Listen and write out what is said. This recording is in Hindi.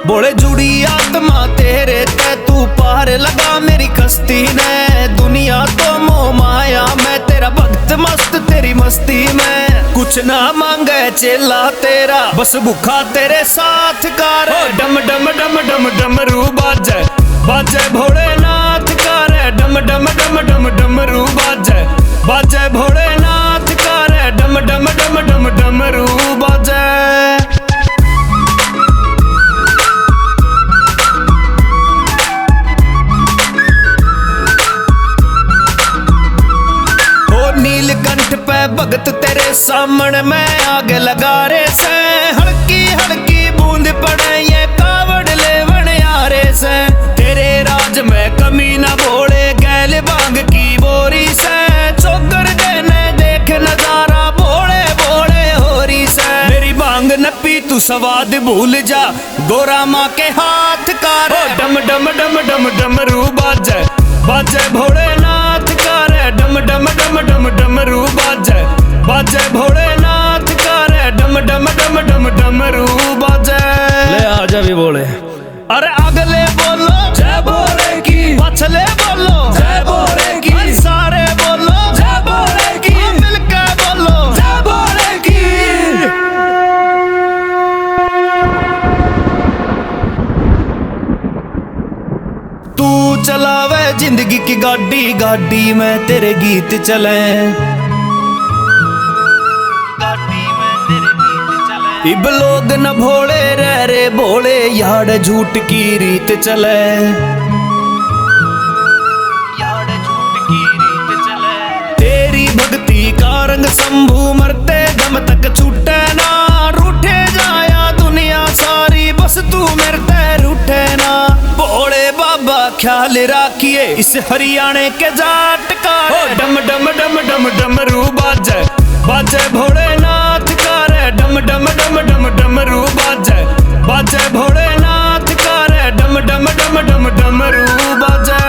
बोले जुड़ी आत्मा तेरे ते तू पार लगा मेरी कश्ती ने। दुनिया तो मोह माया मैं तेरा भक्त मस्त तेरी मस्ती में। कुछ ना मांगे चेला तेरा बस भूखा तेरे साथ कार। डम डम डम डम डमरू बाजे बाजे भोलेनाथ का रे। डम डम डम डम डमरू बाजे बाजे भोलेनाथ का रे। डम डम डम डम डमरू बाजे। नीलकंठ पे भगत तेरे सामने मैं आग लगा रे से। हल्की हल्की बूंद पड़े ये कावड़ ले बन यारे से। तेरे राज में कमी ना भोले गैल बांग की बोरी से। चौकर देने देख नजारा भोले भोले होरी से। मेरी बांग न पी तू स्वाद भूल जा गोरा माँ के हाथ का रे। डम डम डम डम डमरू बाजे बाजे भोलेनाथ का रे। डम डम डम डम डमरू बाजे बाजे भोलेनाथ का रे। डम डम डम डम डमरू बाजे। ले आजा भी बोले। अरे अगले बोलो जय भोले की। पछले बोलो जय भोले की। सारे बोलो जय भोले की। मिलकर बोलो जय भोले की। तू चलावे जिंदगी की गाड़ी गाड़ी में तेरे गीत चले। इब लोग न भोले रह रे भोले यार झूठ की रीत चले। तेरी भक्ति का रंग शंभू मरते दम तक छूटे ना। रूठे जाया दुनिया सारी बस तू मेरे ते रूठे ना। भोले बाबा ख्याल राखिए इस हरियाणे के जाट का। डम डम डम डम डमरू बाजे बाजे भोलेनाथ का रे। डम डम डम डम डमरू बाजे बाजे भोलेनाथ का रे। डम डम डम डम डमरू बाजे।